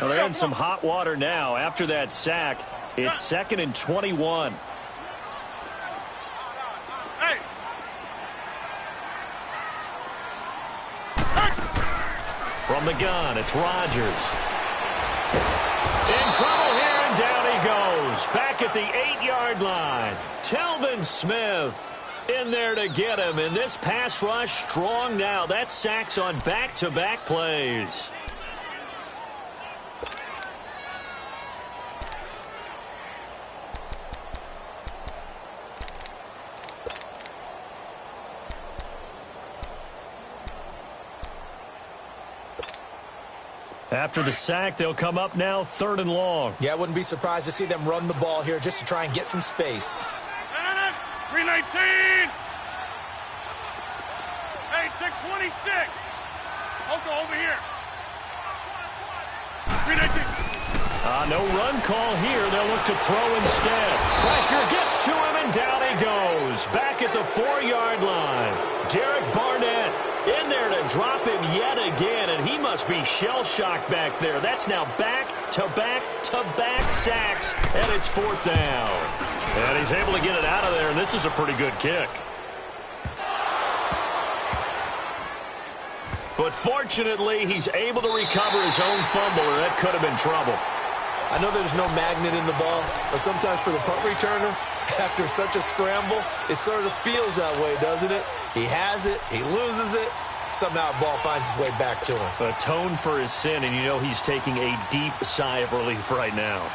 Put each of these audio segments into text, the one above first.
Well, they're in some hot water now. After that sack, it's 2nd and 21. From the gun, it's Rodgers. In trouble here, and down he goes. Back at the 8-yard line. Telvin Smith in there to get him. And this pass rush strong now. That sack's on back-to-back plays. After the sack, they'll come up now 3rd and long. Yeah, I wouldn't be surprised to see them run the ball here just to try and get some space. 319! Hey, check 26! Oko, over here. 319. No run call here. They'll look to throw instead. Pressure gets to him, and down he goes. Back at the 4-yard line. Derek Barnett in there to drop him yet again, and he must be shell-shocked back there. That's now back-to-back-to-back sacks, and it's 4th down. And he's able to get it out of there, and this is a pretty good kick. But fortunately, he's able to recover his own fumble, or that could have been trouble. I know there's no magnet in the ball, but sometimes for the punt returner, after such a scramble, it sort of feels that way, doesn't it? He has it, he loses it, somehow the ball finds its way back to him. Atone for his sin, and you know he's taking a deep sigh of relief right now.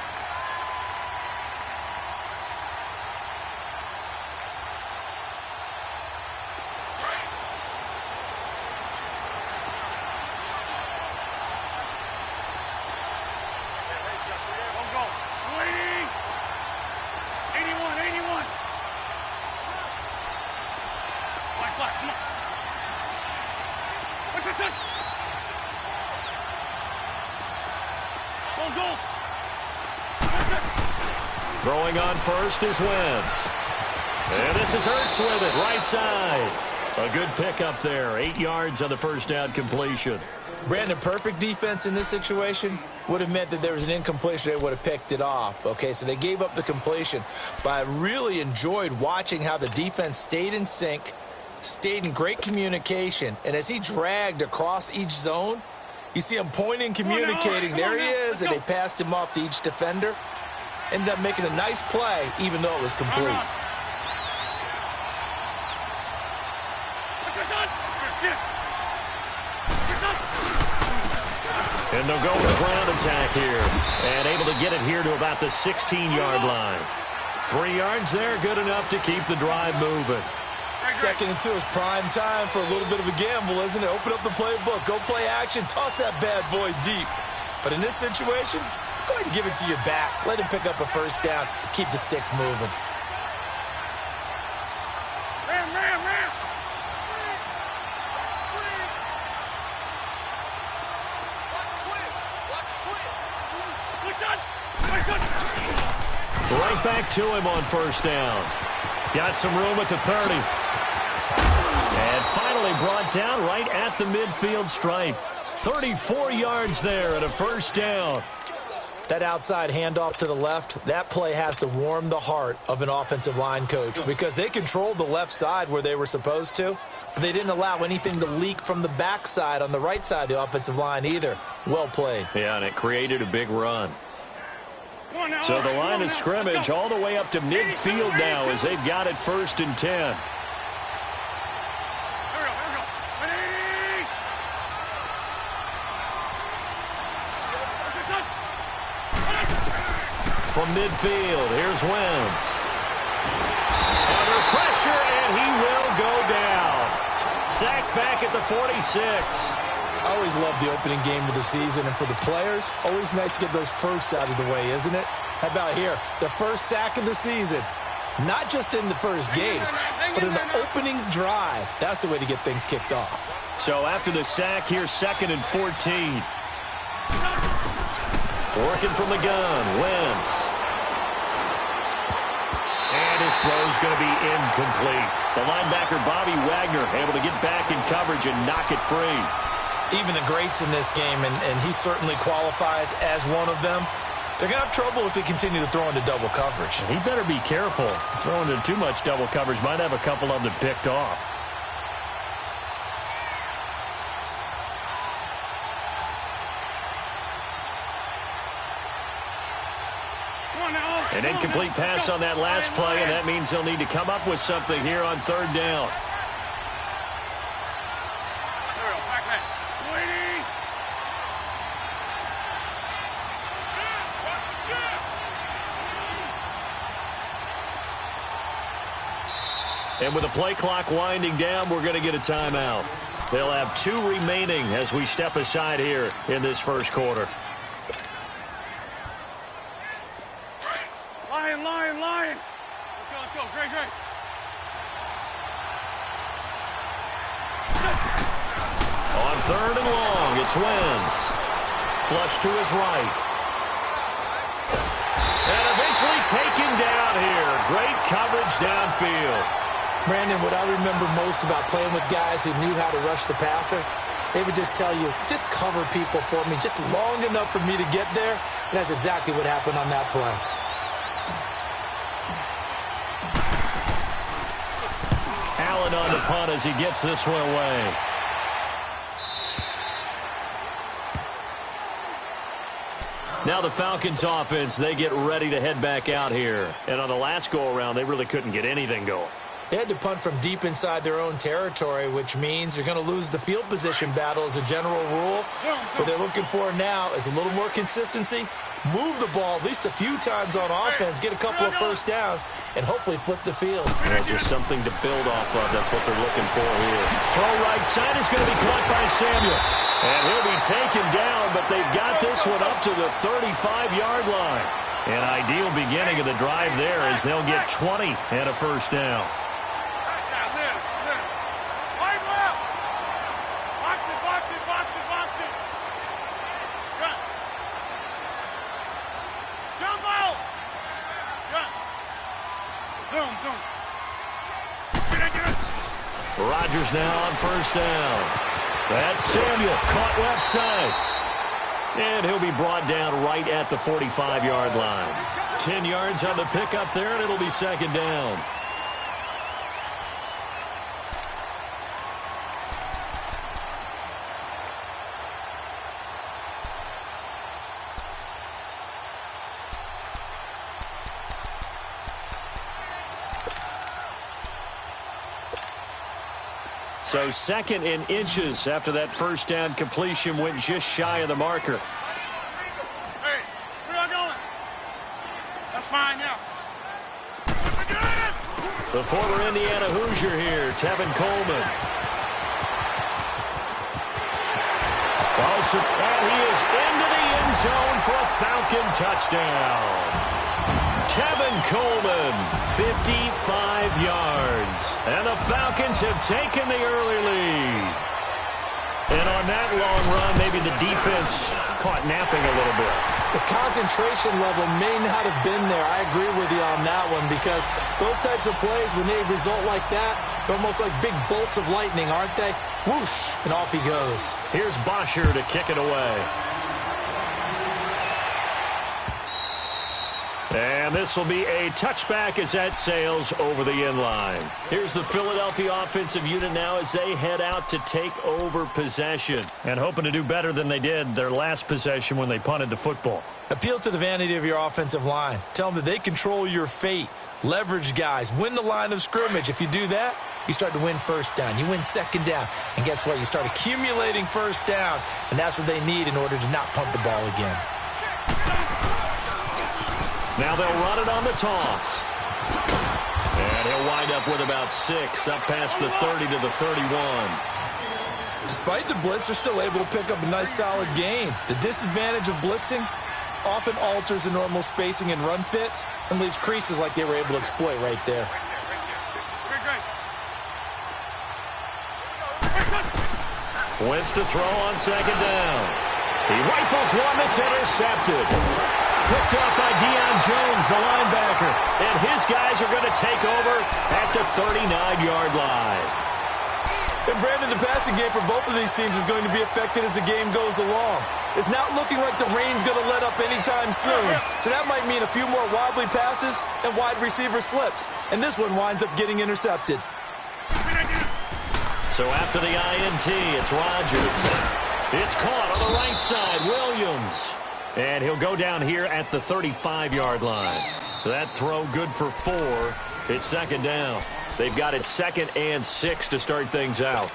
Throwing on first is Wentz. And this is Ertz with it, right side. A good pickup there, 8 yards on the first down completion. Brandon, perfect defense in this situation would have meant that there was an incompletion. They would have picked it off. Okay, so they gave up the completion. But I really enjoyed watching how the defense stayed in sync, stayed in great communication. And as he dragged across each zone, you see him pointing, communicating. There he is, and they passed him off to each defender. Ended up making a nice play, even though it was complete. And they'll go with a ground attack here. And able to get it here to about the 16-yard line. 3 yards there, good enough to keep the drive moving. 2nd and 2 is prime time for a little bit of a gamble, isn't it? Open up the playbook, go play action, toss that bad boy deep. But in this situation, go ahead and give it to your back. Let him pick up a first down. Keep the sticks moving. Right back to him on first down. Got some room at the 30. And finally brought down right at the midfield stripe. 34 yards there at a first down. That outside handoff to the left, that play has to warm the heart of an offensive line coach because they controlled the left side where they were supposed to, but they didn't allow anything to leak from the backside on the right side of the offensive line either. Well played. Yeah, and it created a big run. So the line of scrimmage all the way up to midfield now as they've got it 1st and 10. From midfield, here's Wentz. Under pressure, and he will go down. Sacked back at the 46. I always love the opening game of the season, and for the players, always nice to get those firsts out of the way, isn't it? How about here? The first sack of the season. Not just in the first game, but in the opening drive. That's the way to get things kicked off. So after the sack, here's 2nd and 14. Working from the gun, Wentz. And his throw's going to be incomplete. The linebacker, Bobby Wagner, able to get back in coverage and knock it free. Even the greats in this game, and he certainly qualifies as one of them, they're going to have trouble if they continue to throw into double coverage. He better be careful. Throwing into too much double coverage might have a couple of them picked off. An incomplete pass on that last play, and that means they'll need to come up with something here on third down. And with the play clock winding down, we're going to get a timeout. They'll have 2 remaining as we step aside here in this first quarter. Lion. Let's go. Great. On third and long, it's Wentz. Flush to his right. And eventually taken down here. Great coverage downfield. Brandon, what I remember most about playing with guys who knew how to rush the passer, they would just tell you, just cover people for me, just long enough for me to get there. And that's exactly what happened on that play. Allen on the punt as he gets this one away. Now the Falcons offense, they get ready to head back out here. And on the last go-around, they really couldn't get anything going. They had to punt from deep inside their own territory, which means you're going to lose the field position battle as a general rule. What they're looking for now is a little more consistency, move the ball at least a few times on offense, get a couple of first downs, and hopefully flip the field. Just something to build off of. That's what they're looking for here. Throw right side is going to be caught by Samuel. And he'll be taken down, but they've got this one up to the 35-yard line. An ideal beginning of the drive there as they'll get 20 and a first down. Rodgers now on first down. That's Samuel, caught left side. And he'll be brought down right at the 45-yard line. 10 yards on the pickup there, and it'll be second down. So second in inches after that first down completion went just shy of the marker. Hey, where are you going? That's fine, yeah. The former Indiana Hoosier here, Tevin Coleman. And he is into the end zone for a Falcon touchdown. Tevin Coleman, 55 yards. And the Falcons have taken the early lead. And on that long run, maybe the defense caught napping a little bit. The concentration level may not have been there. I agree with you on that one because those types of plays, when they result like that, they're almost like big bolts of lightning, aren't they? Whoosh, and off he goes. Here's Bosher to kick it away. And this will be a touchback as that sails over the end line. Here's the Philadelphia offensive unit now as they head out to take over possession. And hoping to do better than they did their last possession when they punted the football. Appeal to the vanity of your offensive line. Tell them that they control your fate. Leverage guys. Win the line of scrimmage. If you do that, you start to win first down. You win second down. And guess what? You start accumulating first downs. And that's what they need in order to not punt the ball again. Now they'll run it on the toss. And he'll wind up with about 6, up past the 30 to the 31. Despite the blitz, they're still able to pick up a nice solid gain. The disadvantage of blitzing often alters the normal spacing and run fits and leaves creases like they were able to exploit right there. Wentz to throw on second down. He rifles one that's intercepted. Picked up by Deion Jones, the linebacker. And his guys are going to take over at the 39-yard line. And Brandon, the passing game for both of these teams is going to be affected as the game goes along. It's not looking like the rain's going to let up anytime soon. So that might mean a few more wobbly passes and wide receiver slips. And this one winds up getting intercepted. So after the INT, it's Rodgers. It's caught on the right side, Williams. And he'll go down here at the 35-yard line. That throw good for 4. It's second down. They've got it 2nd and 6 to start things out.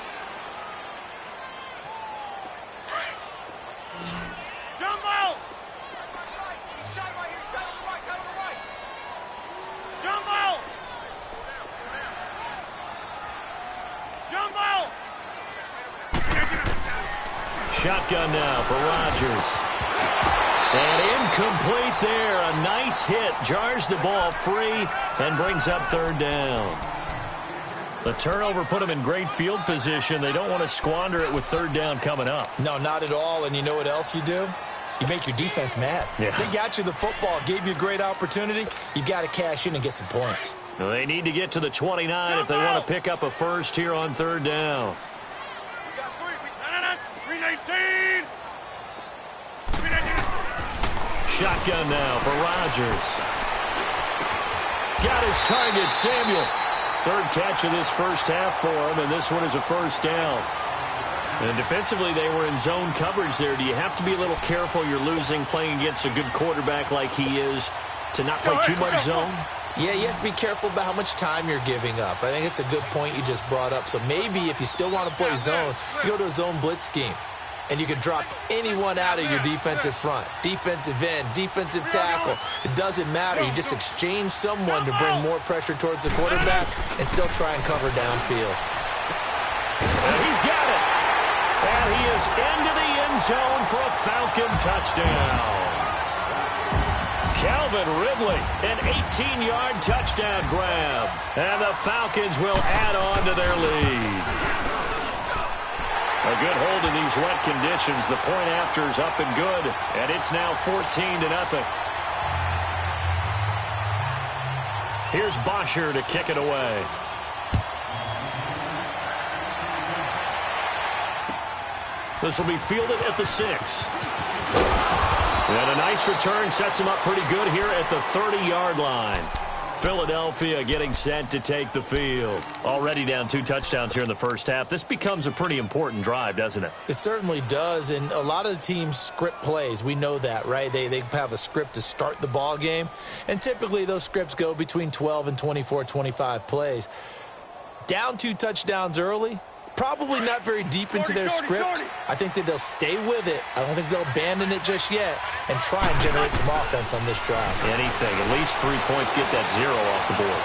Jumbo! Jumbo! Jumbo! Shotgun now for Rodgers. And incomplete there. A nice hit. Jars the ball free and brings up 3rd down. The turnover put them in great field position. They don't want to squander it with 3rd down coming up. No, not at all. And you know what else you do? You make your defense mad. Yeah. They got you the football, gave you a great opportunity. You got to cash in and get some points. Well, they need to get to the 29 if they want to pick up a first here on 3rd down. We got 3. 319! 319! Shotgun now for Rodgers. Got his target, Samuel. 3rd catch of this first half for him, and this one is a first down. And defensively, they were in zone coverage there. Do you have to be a little careful? You're losing, playing against a good quarterback like he is, to not play too much zone? Yeah, you have to be careful about how much time you're giving up. I think it's a good point you just brought up. So maybe if you still want to play zone, you go to a zone blitz scheme. And you can drop anyone out of your defensive front, defensive end, defensive tackle. It doesn't matter. You just exchange someone to bring more pressure towards the quarterback and still try and cover downfield. And he's got it. And he is into the end zone for a Falcon touchdown. Calvin Ridley, an 18-yard touchdown grab. And the Falcons will add on to their lead. A good hold in these wet conditions. The point after is up and good, and it's now 14-0. Here's Bosher to kick it away. This will be fielded at the 6. And a nice return sets him up pretty good here at the 30-yard line. Philadelphia getting set to take the field. Already down 2 touchdowns here in the first half. This becomes a pretty important drive, doesn't it? It certainly does, and a lot of the teams script plays. We know that, right? They have a script to start the ball game, and typically those scripts go between 12 and 24, 25 plays. Down 2 touchdowns early, probably not very deep into their script. I think that they'll stay with it. I don't think they'll abandon it just yet and try and generate some offense on this drive. Anything. At least 3 points, get that 0 off the board.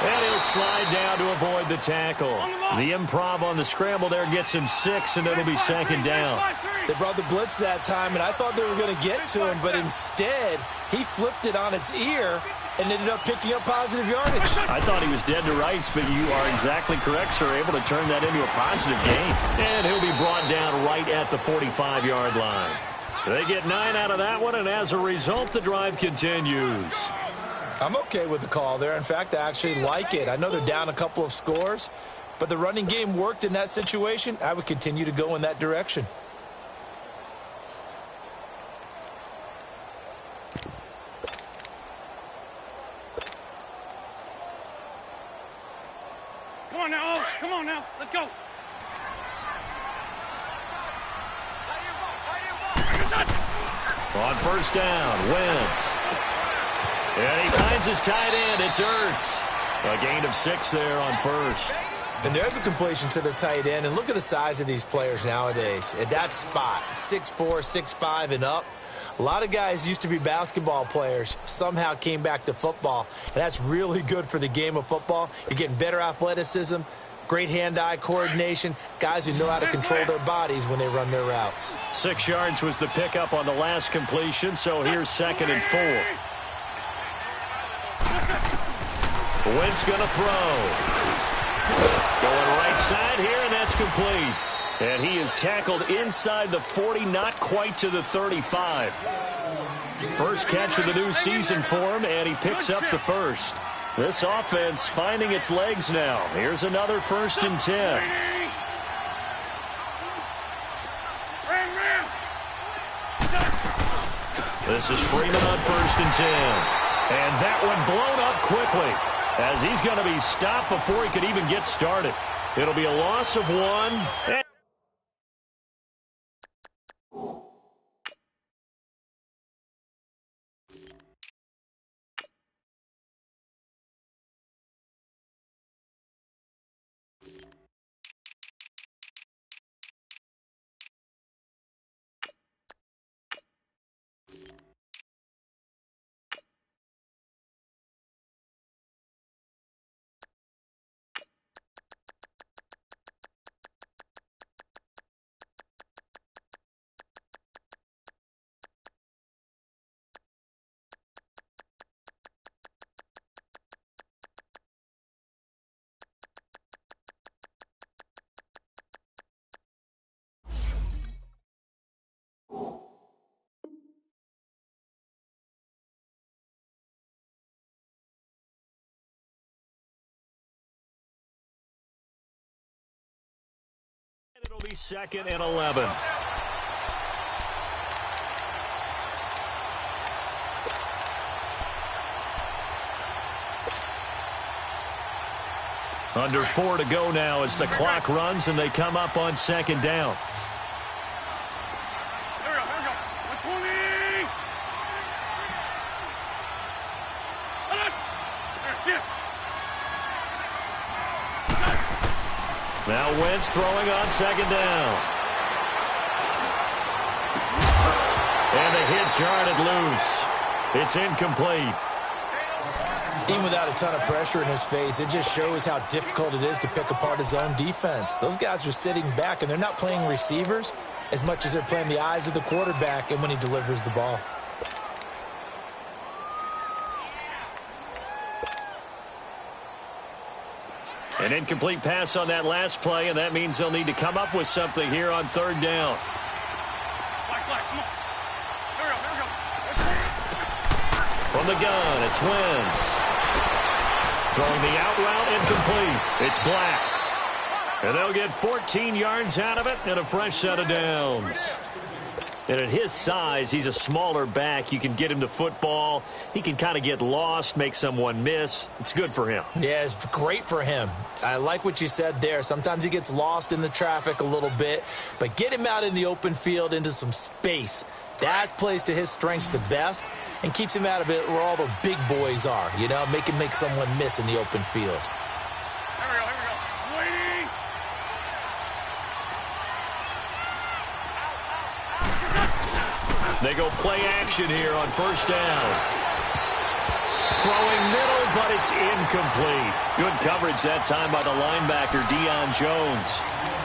And he'll slide down to avoid the tackle. The improv on the scramble there gets him 6, and it'll be 2nd down. They brought the blitz that time, and I thought they were going to get to him, but instead he flipped it on its ear and ended up picking up positive yardage. I thought he was dead to rights, but you are exactly correct, sir. Able to turn that into a positive gain. And he'll be brought down right at the 45-yard line. They get 9 out of that one, and as a result, the drive continues. I'm okay with the call there. In fact, I actually like it. I know they're down a couple of scores, but the running game worked in that situation. I would continue to go in that direction. Come on now, come on now, let's go. On first down, Wentz. And he finds his tight end. It's Ertz. A gain of 6 there on first. And there's a completion to the tight end. And look at the size of these players nowadays. At that spot, 6'4", 6'5", and up. A lot of guys used to be basketball players, somehow came back to football. And that's really good for the game of football. You're getting better athleticism, great hand-eye coordination, guys who know how to control their bodies when they run their routes. 6 yards was the pickup on the last completion, so here's 2nd and 4. Wentz going to throw. Going right side here, and that's complete. And he is tackled inside the 40, not quite to the 35. First catch of the new season for him, and he picks up the first. This offense finding its legs now. Here's another 1st and 10. This is Freeman on 1st and 10. And that one blown up quickly as he's going to be stopped before he could even get started. It'll be a loss of 1. It'll be 2nd and 11. Under 4 to go now as the clock runs and they come up on 2nd down. Here we go. 120. There, shift. Now Wentz throwing on 2nd down. And a hit jarred it loose. It's incomplete. Even without a ton of pressure in his face, it just shows how difficult it is to pick apart his own defense. Those guys are sitting back, and they're not playing receivers as much as they're playing the eyes of the quarterback and when he delivers the ball. An incomplete pass on that last play, and that means they'll need to come up with something here on 3rd down. Come on. Here we go. From the gun, it's Wentz. Throwing the out route, incomplete. It's Black. And they'll get 14 yards out of it and a fresh set of downs. And at his size, he's a smaller back. You can get him the football. He can kind of get lost, make someone miss. It's good for him. Yeah, it's great for him. I like what you said there. Sometimes he gets lost in the traffic a little bit, but get him out in the open field into some space. That plays to his strengths the best and keeps him out of it where all the big boys are, you know, make him make someone miss in the open field. Here we go. Waiting. They go play action here on 1st down. Throwing middle, but it's incomplete. Good coverage that time by the linebacker, Deion Jones.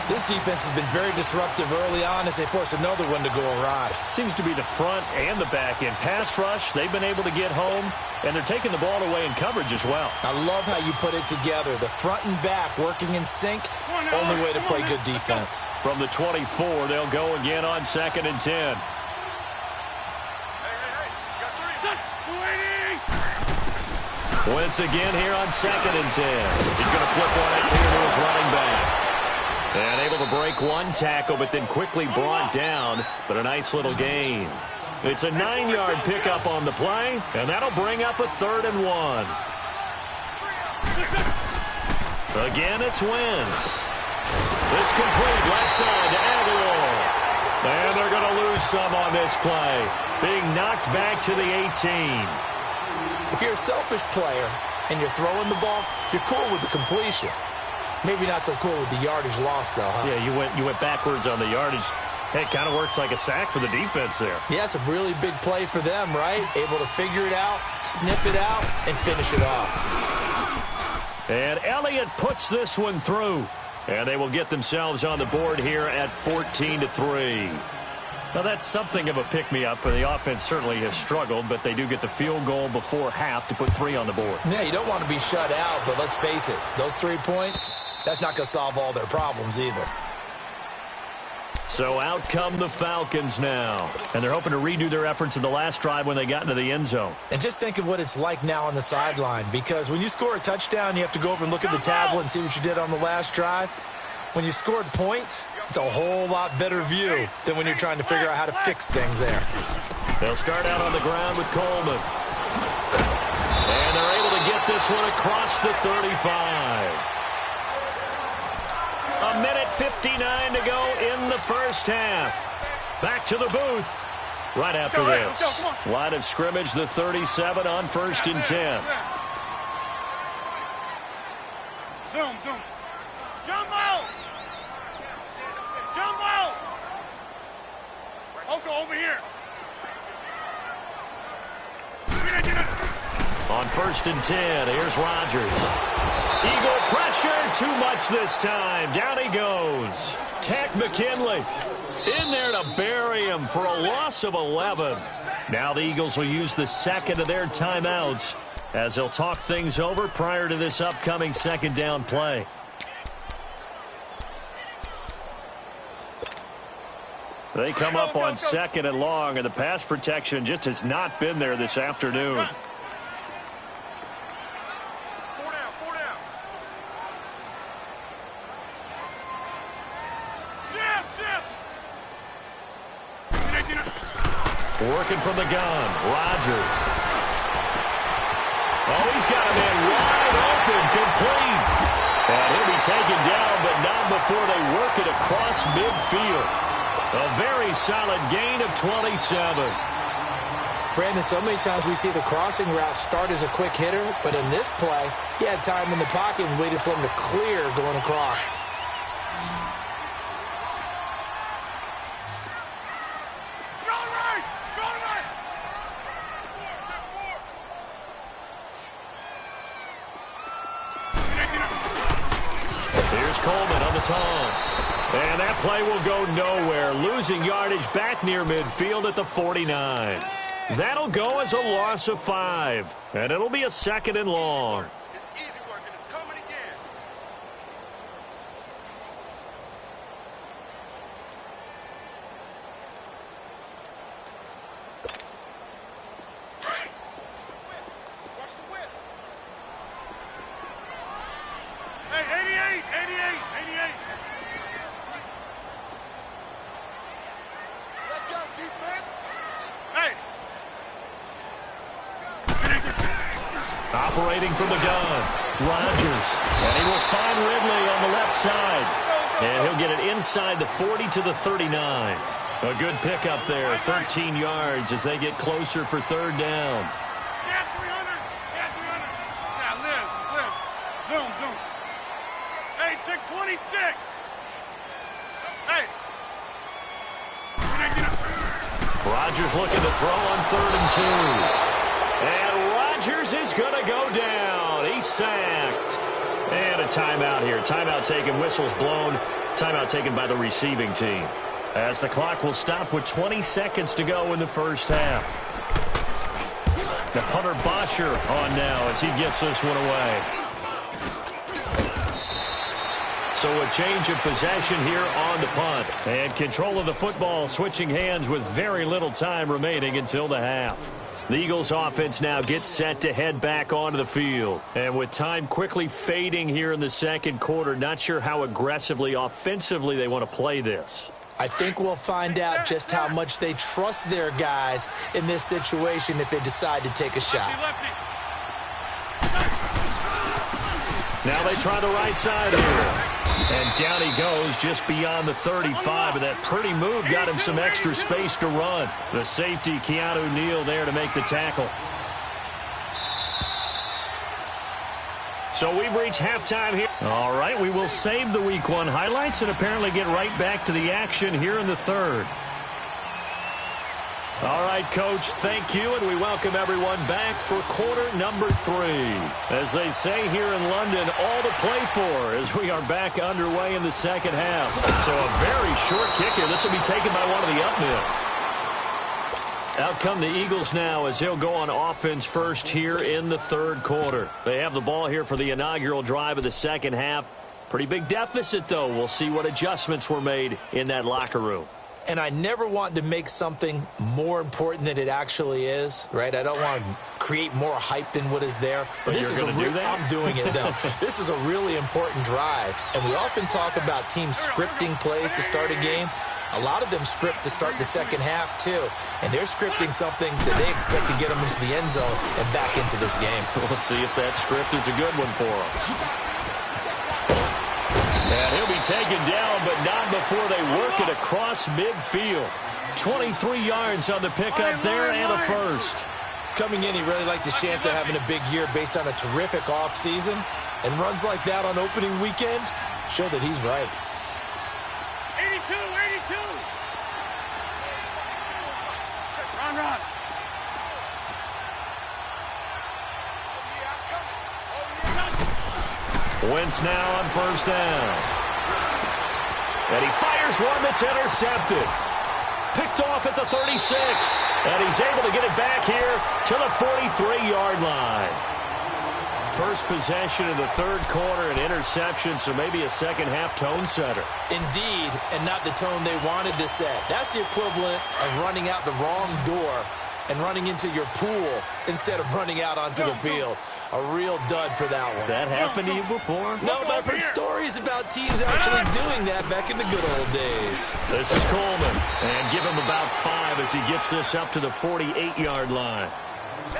This defense has been very disruptive early on as they force another one to go awry. Seems to be the front and the back end. Pass rush, they've been able to get home, and they're taking the ball away in coverage as well. I love how you put it together. The front and back working in sync, only way to play good defense. From the 24, they'll go again on 2nd and 10. Wentz again here on 2nd and 10. He's going to flip one out here to his running back. And able to break one tackle, but then quickly brought down. But a nice little gain. It's a 9-yard pickup on the play, and that'll bring up a 3rd and 1. Again, it's Wentz. This complete left side to Aguilar. And they're going to lose some on this play. Being knocked back to the 18. If you're a selfish player and you're throwing the ball, you're cool with the completion. Maybe not so cool with the yardage loss, though, huh? Yeah, you went backwards on the yardage. Hey, it kind of works like a sack for the defense there. Yeah, it's a really big play for them, right? Able to figure it out, sniff it out, and finish it off. And Elliott puts this one through. And they will get themselves on the board here at 14-3. Now, that's something of a pick-me-up. The offense certainly has struggled, but they do get the field goal before half to put 3 on the board. Yeah, you don't want to be shut out, but let's face it, those 3 points, that's not going to solve all their problems either. So out come the Falcons now. And they're hoping to redo their efforts in the last drive when they got into the end zone. And just think of what it's like now on the sideline, because when you score a touchdown, you have to go over and look at the tablet and see what you did on the last drive. When you scored points, it's a whole lot better view than when you're trying to figure out how to fix things there. They'll start out on the ground with Coleman. And they're able to get this one across the 35. A minute 59 to go in the first half. Back to the booth right after this. Line of scrimmage, the 37 on 1st and 10. Zoom. Jumbo! Jumbo! Oko, over here. On 1st and 10, here's Rodgers. Eagle pressure, too much this time. Down he goes. Tack McKinley in there to bury him for a loss of 11. Now the Eagles will use the second of their timeouts as they'll talk things over prior to this upcoming second down play. They come up on 2nd and long, and the pass protection just has not been there this afternoon. Working from the gun, Rodgers. Oh, he's got a man wide open, complete. And he'll be taken down, but not before they work it across midfield. A very solid gain of 27. Brandon, so many times we see the crossing route start as a quick hitter, but in this play, he had time in the pocket and waited for him to clear going across. Here's Coleman on the toss. And that play will go nowhere. Losing yardage back near midfield at the 49. That'll go as a loss of 5. And it'll be a 2nd and long. It's easy work, and it's coming again. Watch the whip. Hey, 88. Let's go, defense. Hey. Operating from the gun, Rodgers. And he will find Ridley on the left side. And he'll get it inside the 40 to the 39. A good pickup there, 13 yards as they get closer for 3rd down. Scat 300. Now, Liz. Zoom. Hey, check 26. Hey. Rodgers looking to throw on 3rd and 2. And Rodgers is going to go down. He's sacked. And a timeout here. Timeout taken, whistles blown. Timeout taken by the receiving team. As the clock will stop with 20 seconds to go in the first half. The punter Bosher on now as he gets this one away. So a change of possession here on the punt. And control of the football switching hands with very little time remaining until the half. The Eagles offense now gets set to head back onto the field. And with time quickly fading here in the second quarter, not sure how aggressively, offensively they want to play this. I think we'll find out just how much they trust their guys in this situation if they decide to take a shot. Now they try the right side here. And down he goes just beyond the 35. And that pretty move got him some extra space to run. The safety, Keanu Neal, there to make the tackle. So we've reached halftime here. All right, we will save the Week 1 highlights and apparently get right back to the action here in the third. All right, Coach, thank you, and we welcome everyone back for quarter number 3. As they say here in London, all to play for as we are back underway in the second half. So a very short kick here. This will be taken by one of the up men. Out come the Eagles now as they'll go on offense first here in the third quarter. They have the ball here for the inaugural drive of the second half. Pretty big deficit, though. We'll see what adjustments were made in that locker room. And I never want to make something more important than it actually is, right? I don't want to create more hype than what is there. But this is I'm doing it, though. This is a really important drive. And we often talk about teams scripting plays to start a game. A lot of them script to start the second half, too. And they're scripting something that they expect to get them into the end zone and back into this game. We'll see if that script is a good one for them. And he'll be taken down, but not before they work it across midfield. 23 yards on the pickup there and a first. Coming in, he really liked his chance of having a big year based on a terrific offseason. And runs like that on opening weekend show that he's right. 82, 82. Run. Wentz now on first down. And he fires one that's intercepted. Picked off at the 36. And he's able to get it back here to the 43-yard line. First possession of the third quarter, an interception, so maybe a second-half tone setter. Indeed, and not the tone they wanted to set. That's the equivalent of running out the wrong door and running into your pool instead of running out onto the field. A real dud for that one. Has that happened to you before? No, but I've heard stories about teams actually doing that back in the good old days. This is Coleman, and give him about 5 as he gets this up to the 48-yard line.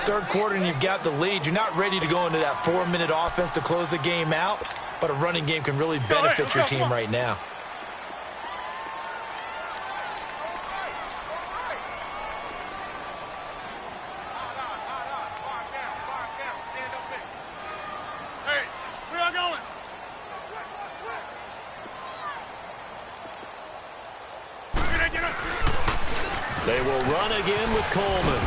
Third quarter and you've got the lead. You're not ready to go into that 4-minute offense to close the game out, but a running game can really benefit your team right now. Hey, where y'all going? Get up. They will run again with Coleman.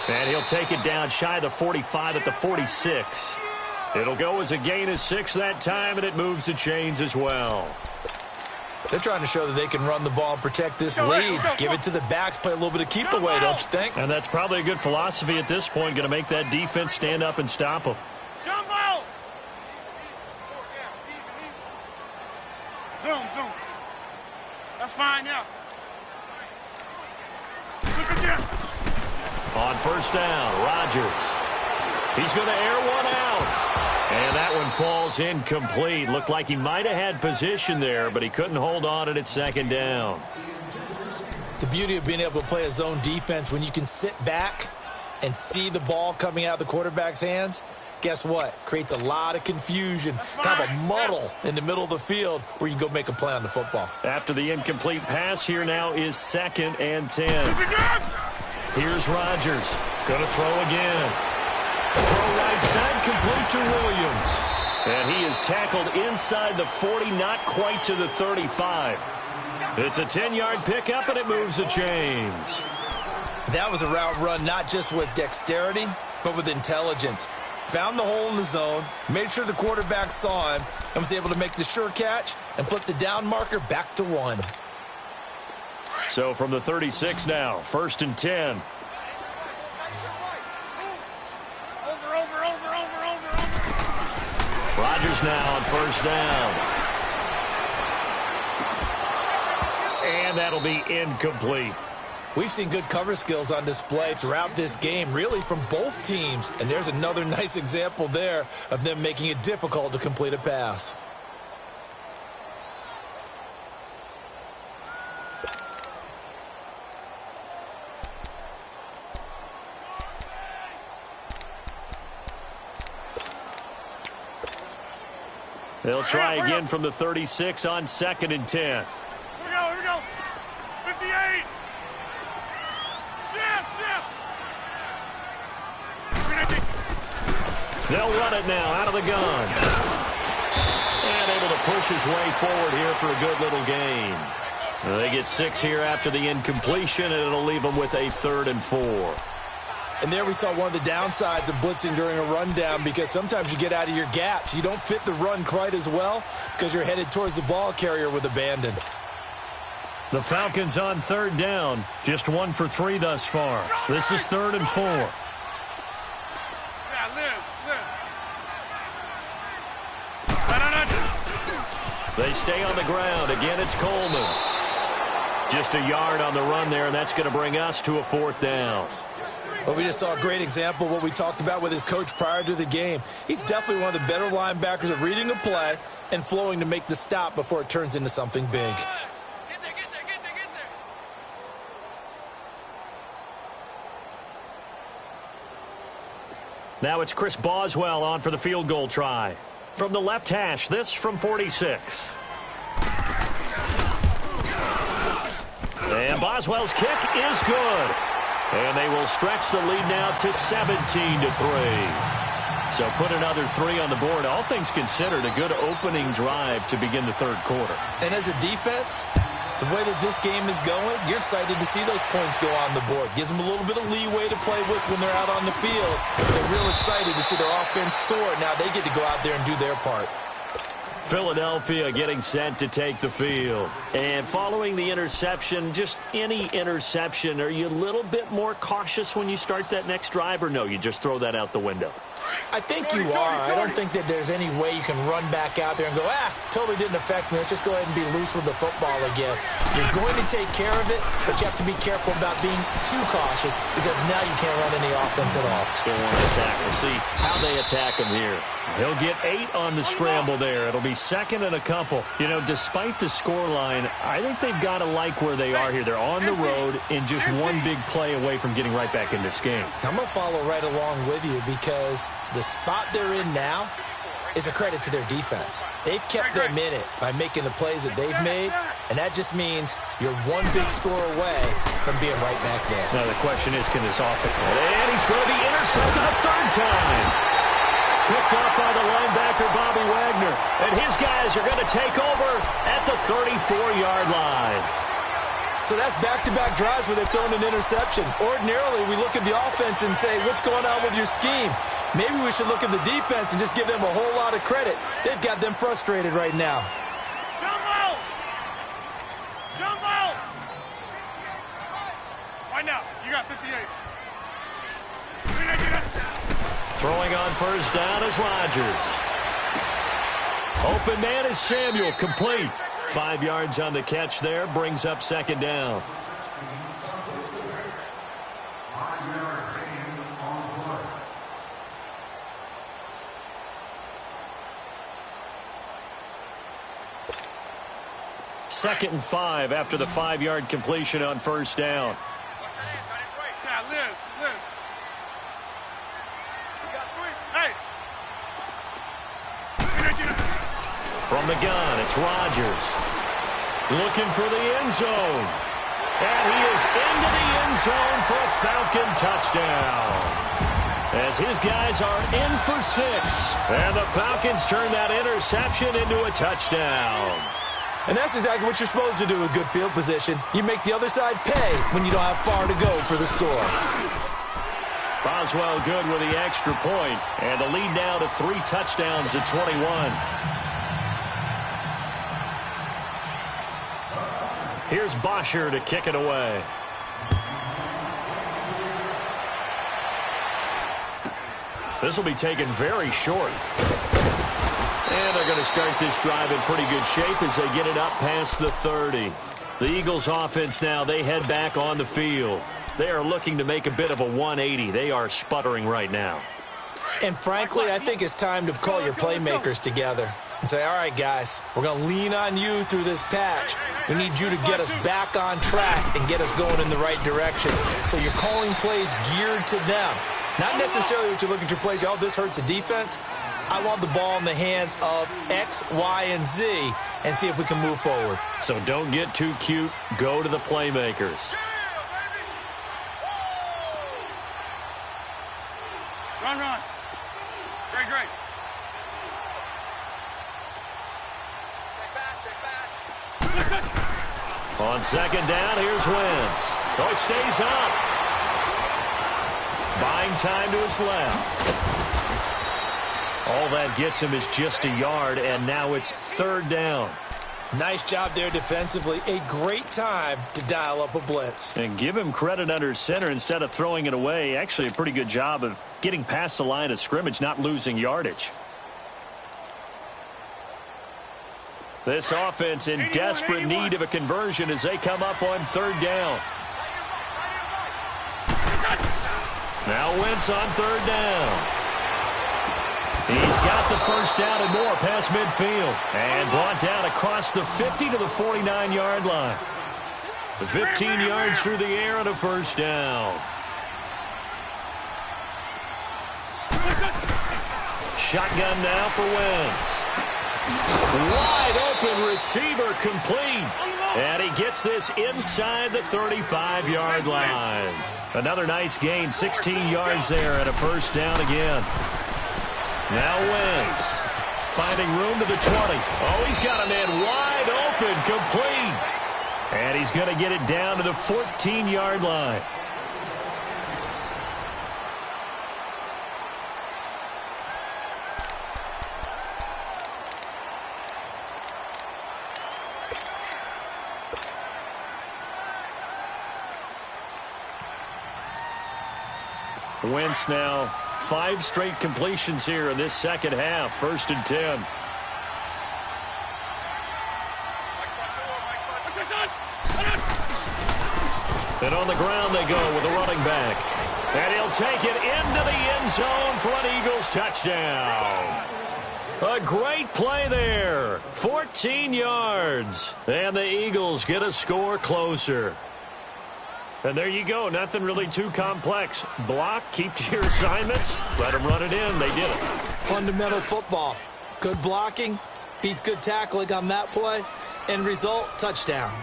And he'll take it down shy of the 45 at the 46. It'll go as a gain of 6 that time, and it moves the chains as well. They're trying to show that they can run the ball and protect this lead. Give it to the backs, play a little bit of keep away, don't you think? And that's probably a good philosophy at this point, going to make that defense stand up and stop them. Jump out. Zoom. That's fine now. Look at that. On first down, Rodgers. He's going to air one out. And that one falls incomplete. Looked like he might have had position there, but he couldn't hold on at second down. The beauty of being able to play a zone defense when you can sit back and see the ball coming out of the quarterback's hands, guess what? Creates a lot of confusion, kind of a muddle in the middle of the field where you can go make a play on the football. After the incomplete pass, here now is 2nd and 10. Here's Rodgers. Going to throw again. Throw right side, complete to Williams. And he is tackled inside the 40, not quite to the 35. It's a 10-yard pickup, and it moves the chains. That was a route run not just with dexterity, but with intelligence. Found the hole in the zone, made sure the quarterback saw him, and was able to make the sure catch and flip the down marker back to 1. So from the 36 now, 1st and 10. Rodgers now on first down. And that'll be incomplete. We've seen good cover skills on display throughout this game, really from both teams. And there's another nice example there of them making it difficult to complete a pass. They'll try again from the 36 on 2nd and 10. Here we go. 58. They'll run it now out of the gun. And able to push his way forward here for a good little gain. They get 6 here after the incompletion, and it'll leave them with a 3rd and 4. And there we saw one of the downsides of blitzing during a rundown, because sometimes you get out of your gaps. You don't fit the run quite as well because you're headed towards the ball carrier with abandon. The Falcons on 3rd down. Just 1 for 3 thus far. This is 3rd and 4. Yeah, Liz. They stay on the ground. Again, it's Coleman. Just a yard on the run there, and that's going to bring us to a 4th down. Well, we just saw a great example of what we talked about with his coach prior to the game. He's definitely one of the better linebackers at reading a play and flowing to make the stop before it turns into something big. Now it's Chris Boswell on for the field goal try. From the left hash, this from 46. And Boswell's kick is good. And they will stretch the lead now to 17-3. So put another 3 on the board. All things considered, a good opening drive to begin the third quarter. And as a defense, the way that this game is going, you're excited to see those points go on the board. Gives them a little bit of leeway to play with when they're out on the field. They're real excited to see their offense score. Now they get to go out there and do their part. Philadelphia getting set to take the field. And following the interception, just any interception, are you a little bit more cautious when you start that next drive, or no, you just throw that out the window? I think you are. I don't think that there's any way you can run back out there and go, totally didn't affect me. Let's just go ahead and be loose with the football again. You're going to take care of it, but you have to be careful about being too cautious because now you can't run any offense at all. Still want to attack. We'll see how they attack him here. He'll get 8 on the scramble there. It'll be second and a couple. You know, despite the scoreline, I think they've got to like where they are here. They're on the road and just one big play away from getting right back in this game. I'm going to follow right along with you because the spot they're in now is a credit to their defense. They've kept them in it by making the plays that they've made, and that just means you're one big score away from being right back there. Now the question is, can this offense? And he's going to be intercepted a third time. Picked up by the linebacker, Bobby Wagner. And his guys are going to take over at the 34-yard line. So that's back-to-back drives where they've thrown an interception. Ordinarily, we look at the offense and say, what's going on with your scheme? Maybe we should look at the defense and just give them a whole lot of credit. They've got them frustrated right now. Jumbo! Jumbo! Right now, you got 58. Throwing on first down is Rodgers. Open man is Samuel, complete. 5 yards on the catch there, brings up second down. Second and 5 after the 5-yard completion on first down. Yeah, Liz. Hey! From the gun, it's Rodgers. Looking for the end zone. And he is into the end zone for a Falcon touchdown. As his guys are in for 6. And the Falcons turn that interception into a touchdown. And that's exactly what you're supposed to do with good field position. You make the other side pay when you don't have far to go for the score. Boswell good with the extra point. And the lead now to 3 touchdowns at 21. Here's Bosher to kick it away. This will be taken very short. And they're going to start this drive in pretty good shape as they get it up past the 30. The Eagles offense now, they head back on the field. They are looking to make a bit of a 180. They are sputtering right now. And frankly, I think it's time to call your playmakers together and say, all right, guys, we're going to lean on you through this patch. We need you to get us back on track and get us going in the right direction. So you're calling plays geared to them. Not necessarily what you look at your plays, oh, this hurts the defense. I want the ball in the hands of X, Y, and Z and see if we can move forward. So don't get too cute. Go to the playmakers. Run. Great. On second down, here's Wentz. Oh, he stays up. Buying time to his left. All that gets him is just a yard, and now it's third down. Nice job there defensively. A great time to dial up a blitz. And give him credit under center instead of throwing it away. Actually, a pretty good job of getting past the line of scrimmage, not losing yardage. This offense in desperate need of a conversion as they come up on third down. Now Wentz on third down. He's got the first down and more past midfield. And brought down across the 50 to the 49-yard line. The 15 yards through the air and a first down. Shotgun now for Wentz. Wide open receiver complete. And he gets this inside the 35-yard line. Another nice gain, 16 yards there and a first down again. Now Wentz finding room to the 20. Oh, he's got a man wide open, complete. And he's going to get it down to the 14-yard line. Wentz now 5 straight completions here in this second half. 1st and 10. And on the ground they go with a running back. And he'll take it into the end zone for an Eagles touchdown. A great play there. 14 yards. And the Eagles get a score closer. And there you go. Nothing really too complex. Block, keep to your assignments, let them run it in. They did it. Fundamental football. Good blocking beats good tackling on that play. End result, touchdown.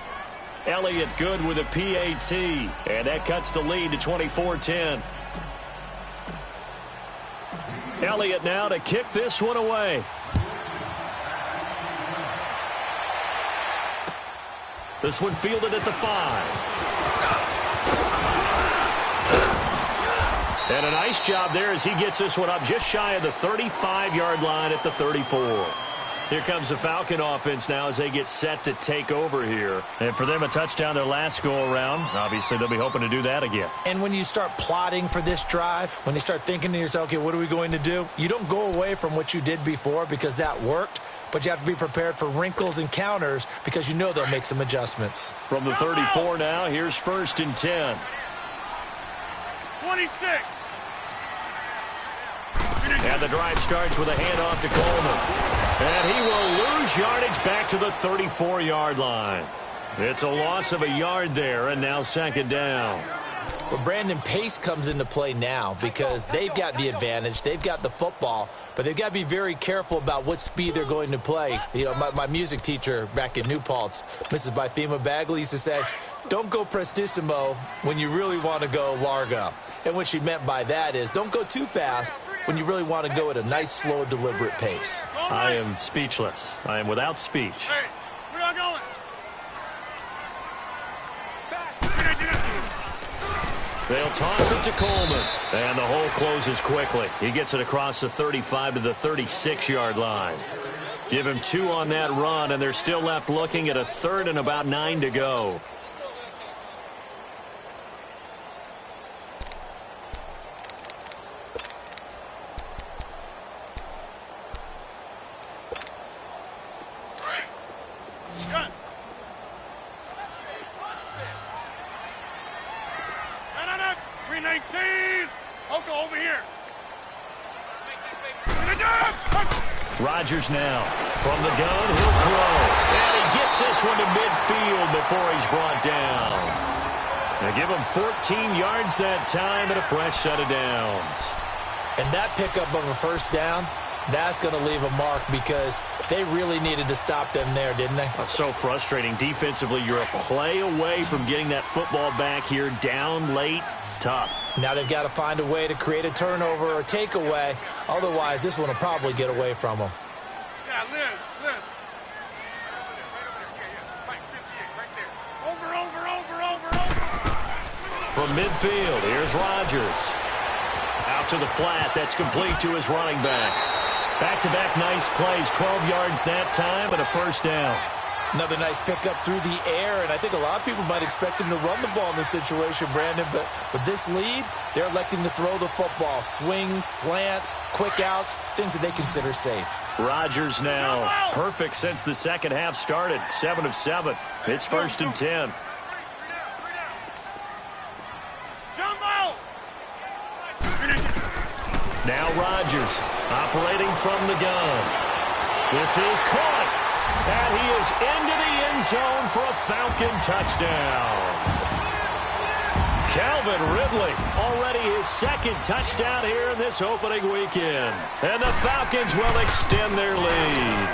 Elliott good with a PAT. And that cuts the lead to 24-10. Elliott now to kick this one away. This one fielded at the 5. And a nice job there as he gets this one up just shy of the 35-yard line at the 34. Here comes the Falcon offense now as they get set to take over here. And for them, a touchdown their last go-around. Obviously, they'll be hoping to do that again. And when you start plotting for this drive, when you start thinking to yourself, okay, what are we going to do? You don't go away from what you did before because that worked. But you have to be prepared for wrinkles and counters because you know they'll make some adjustments. From the 34 now, here's 1st and 10. 26. And the drive starts with a handoff to Coleman. And he will lose yardage back to the 34-yard line. It's a loss of a yard there, and now 2nd down. Well, Brandon, pace comes into play now because they've got the advantage. They've got the football, but they've got to be very careful about what speed they're going to play. You know, my music teacher back in New Paltz, Mrs. Bythema Bagley, used to say, don't go prestissimo when you really want to go largo. And what she meant by that is don't go too fast when you really want to go at a nice, slow, deliberate pace. I am speechless. I am without speech. Hey, we are going. They'll toss it to Coleman. And the hole closes quickly. He gets it across the 35 to the 36-yard line. Give him 2 on that run, and they're still left looking at a 3rd and about 9 to go. Gun. 319. Oko over here. Rodgers now from the gun. He'll throw. And he gets this one to midfield before he's brought down. They give him 14 yards that time and a fresh set of downs. And that pickup of a 1st down, that's going to leave a mark because they really needed to stop them there, didn't they? Oh, so frustrating. Defensively, you're a play away from getting that football back here down late. Tough. Now they've got to find a way to create a turnover or takeaway. Otherwise, this one will probably get away from them. Yeah, Liz. Right there. Over. From midfield, here's Rodgers. Out to the flat. That's complete to his running back. Back-to-back nice plays. 12 yards that time and a 1st down. Another nice pickup through the air, and I think a lot of people might expect him to run the ball in this situation, Brandon, but with this lead, they're electing to throw the football. Swings, slants, quick outs, things that they consider safe. Rodgers now perfect since the second half started. 7 of 7. It's 1st and 10. Jumbo! Now Rodgers operating from the gun. This is caught. And he is into the end zone for a Falcon touchdown. Calvin Ridley, already his second touchdown here in this opening weekend. And the Falcons will extend their lead.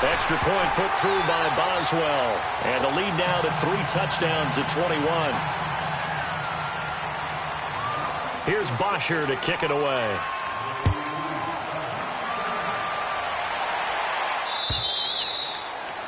Extra point put through by Boswell. And the lead now to 3 touchdowns at 21. Here's Bosher to kick it away.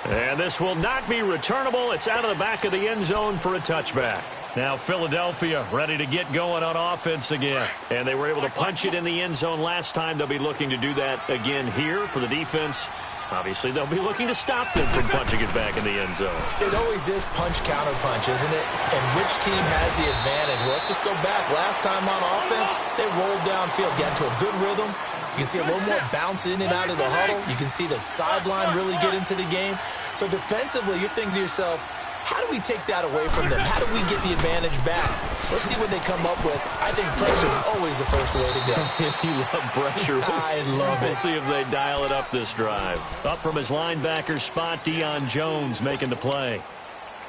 And this will not be returnable. It's out of the back of the end zone for a touchback. Now Philadelphia ready to get going on offense again. And they were able to punch it in the end zone last time. They'll be looking to do that again here for the defense. Obviously, they'll be looking to stop them from punching it back in the end zone. It always is punch-counter-punch, isn't it? And which team has the advantage? Well, let's just go back. Last time on offense, they rolled downfield, got into a good rhythm. You can see a little more bounce in and out of the huddle. You can see the sideline really get into the game. So defensively, you're thinking to yourself, how do we take that away from them? How do we get the advantage back? Let's see what they come up with. I think pressure is always the first way to go. You love pressure. I love it. We'll see if they dial it up this drive. Up from his linebacker spot, Deion Jones making the play.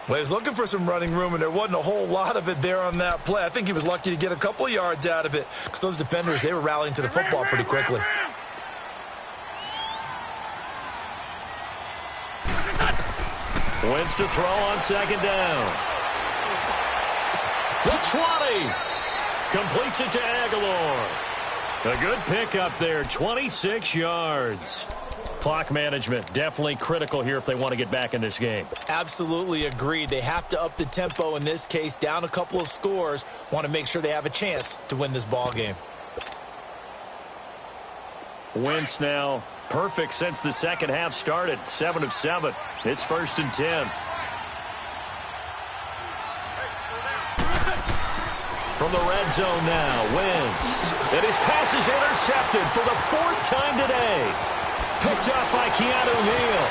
Well, he was looking for some running room, and there wasn't a whole lot of it there on that play. I think he was lucky to get a couple of yards out of it because those defenders, they were rallying to the football pretty quickly. Wentz to throw on second down. The 20. Completes it to Aguilar. A good pickup there, 26 yards. Clock management, definitely critical here if they want to get back in this game. Absolutely agreed. They have to up the tempo in this case, down a couple of scores. Want to make sure they have a chance to win this ball game. Wentz now perfect since the second half started. 7 of 7. It's 1st and 10. From the red zone now, Wentz. And his pass is intercepted for the 4th time today. Picked up by Keanu Neal.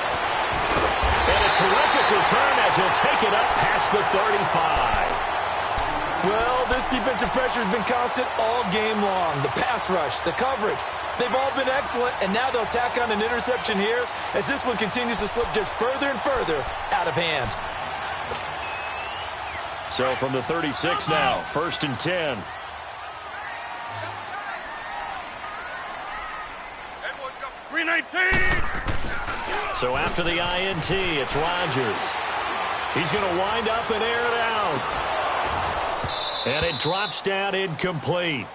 And a terrific return as he'll take it up past the 35. Well, this defensive pressure has been constant all game long. The pass rush, the coverage, they've all been excellent, and now they'll tack on an interception here as this one continues to slip just further and further out of hand. So from the 36 now, 1st and 10. So after the INT, it's Rodgers. He's going to wind up and air it out. And it drops down incomplete.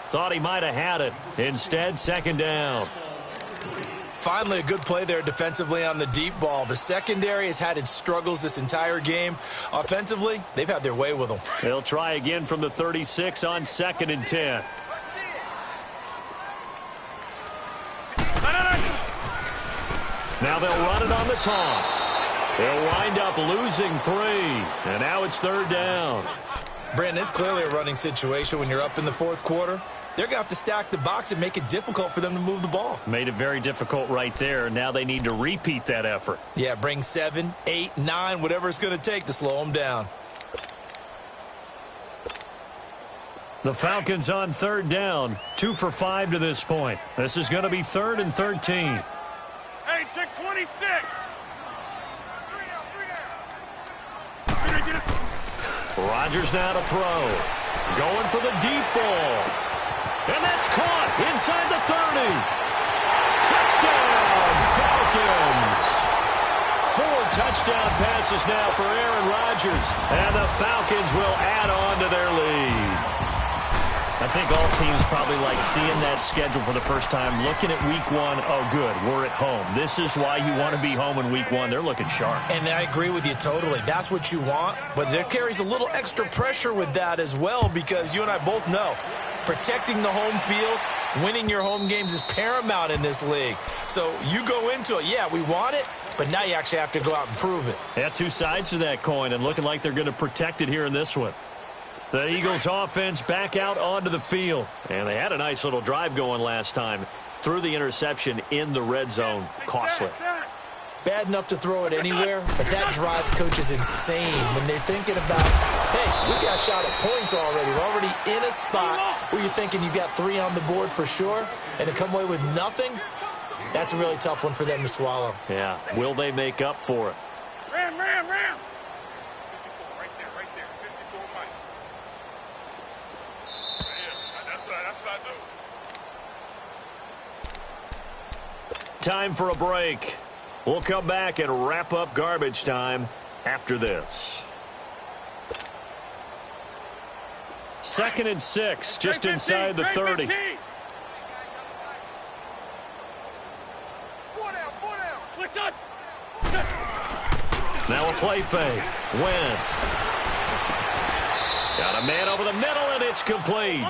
Thought he might have had it. Instead, 2nd down. Finally, a good play there defensively on the deep ball. The secondary has had its struggles this entire game. Offensively, they've had their way with them. They'll try again from the 36 on 2nd and 10. Now they'll run it on the toss. They'll wind up losing 3. And now it's 3rd down. Brandon, it's clearly a running situation when you're up in the 4th quarter. They're going to have to stack the box and make it difficult for them to move the ball. Made it very difficult right there. Now they need to repeat that effort. Yeah, bring 7, 8, 9, whatever it's going to take to slow them down. The Falcons on 3rd down. 2 for 5 to this point. This is going to be 3rd and 13. Hey, check 26. Rodgers now to throw. Going for the deep ball. And that's caught inside the 30. Touchdown, Falcons. 4 touchdown passes now for Aaron Rodgers. And the Falcons will add on to their lead. I think all teams probably like seeing that schedule for the first time, looking at week 1. Oh, good, we're at home. This is why you want to be home in week 1. They're looking sharp. And I agree with you totally. That's what you want. But there carries a little extra pressure with that as well because you and I both know protecting the home field, winning your home games is paramount in this league. So you go into it, yeah, we want it, but now you actually have to go out and prove it. Yeah, 2 sides to that coin and looking like they're going to protect it here in this one. The Eagles offense back out onto the field. And they had a nice little drive going last time. Threw the interception in the red zone. Costly. Bad enough to throw it anywhere, but that drives coaches insane when they're thinking about, hey, we got a shot at points already. We're already in a spot where you're thinking you got 3 on the board for sure, and to come away with nothing, that's a really tough one for them to swallow. Yeah. Will they make up for it? Ram. Right there. 54 Mike. Time for a break. We'll come back and wrap up garbage time after this. 2nd and 6, just inside the 30. Now a play fake. Wentz. Got a man over the middle, and it's complete.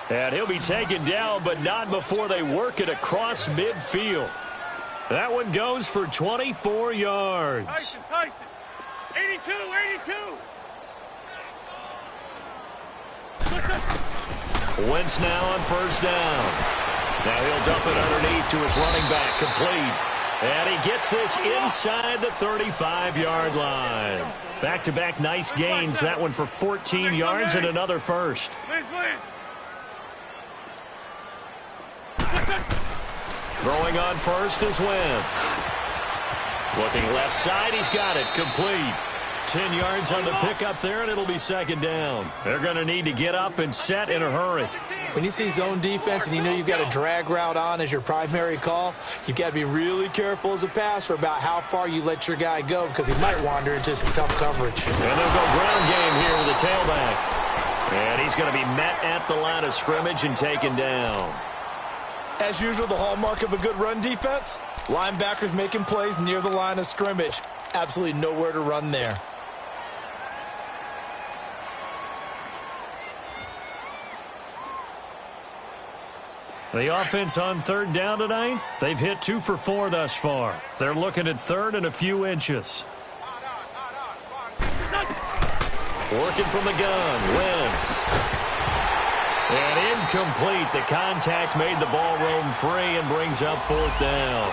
And he'll be taken down, but not before they work it across midfield. That one goes for 24 yards. Tyson. 82. Wentz now on 1st down. Now he'll dump it underneath to his running back, complete. And he gets this inside the 35-yard line. Back-to-back nice gains. That one for 14 yards and another first. Throwing on first is Wentz. Looking left side, he's got it, complete. 10 yards on the pickup there, and it'll be 2nd down. They're going to need to get up and set in a hurry. When you see zone defense and you know you've got a drag route on as your primary call, you've got to be really careful as a passer about how far you let your guy go because he might wander into some tough coverage. And they'll go ground game here with the tailback. And he's going to be met at the line of scrimmage and taken down. As usual, the hallmark of a good run defense, linebackers making plays near the line of scrimmage. Absolutely nowhere to run there. The offense on 3rd down tonight, they've hit 2 for 4 thus far. They're looking at 3rd and a few inches. Working from the gun, Wentz. And incomplete. The contact made the ball roam free and brings up 4th down.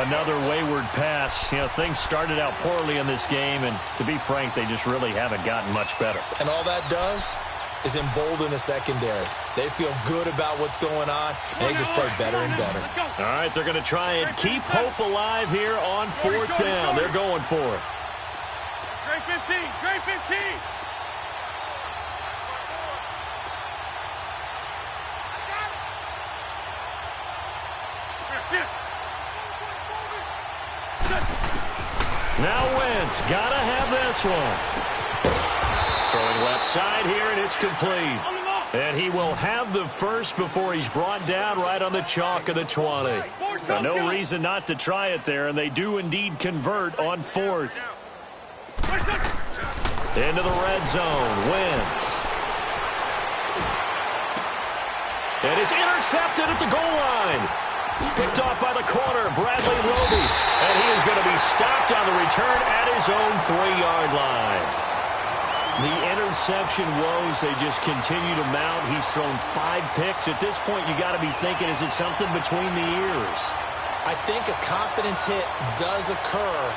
Another wayward pass. You know, things started out poorly in this game, and to be frank, they just really haven't gotten much better. And all that does is embolden a secondary. They feel good about what's going on, and they just play better and better. All right, they're going to try and keep hope alive here on 4th down. They're going for it. Great 15. Now Wentz, gotta have this one. Throwing left side here, and it's complete. And he will have the first before he's brought down right on the chalk of the 20. No reason not to try it there, and they do indeed convert on 4th. Into the red zone, Wentz. And it's intercepted at the goal line. Picked off by the corner, Bradley Roby. And he is going to be stopped on the return at his own 3-yard line. The interception woes, they just continue to mount. He's thrown 5 picks. At this point, you got to be thinking, is it something between the ears? I think a confidence hit does occur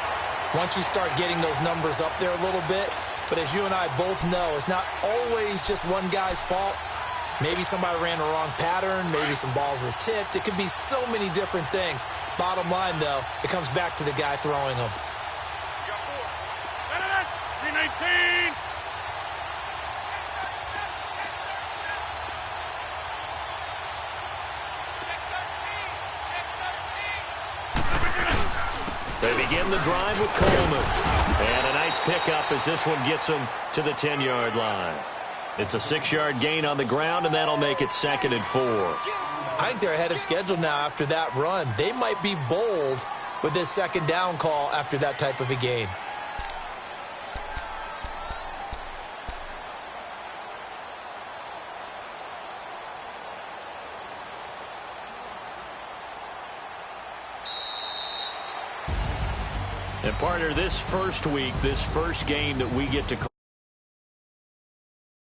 once you start getting those numbers up there a little bit. But as you and I both know, it's not always just one guy's fault. Maybe somebody ran the wrong pattern. Maybe some balls were tipped. It could be so many different things. Bottom line, though, it comes back to the guy throwing them. 319. They begin the drive with Coleman. And a nice pickup as this one gets them to the 10-yard line. It's a 6-yard gain on the ground, and that'll make it 2nd and 4. I think they're ahead of schedule now after that run. They might be bold with this 2nd down call after that type of a game. And partner, this first week, this first game that we get to call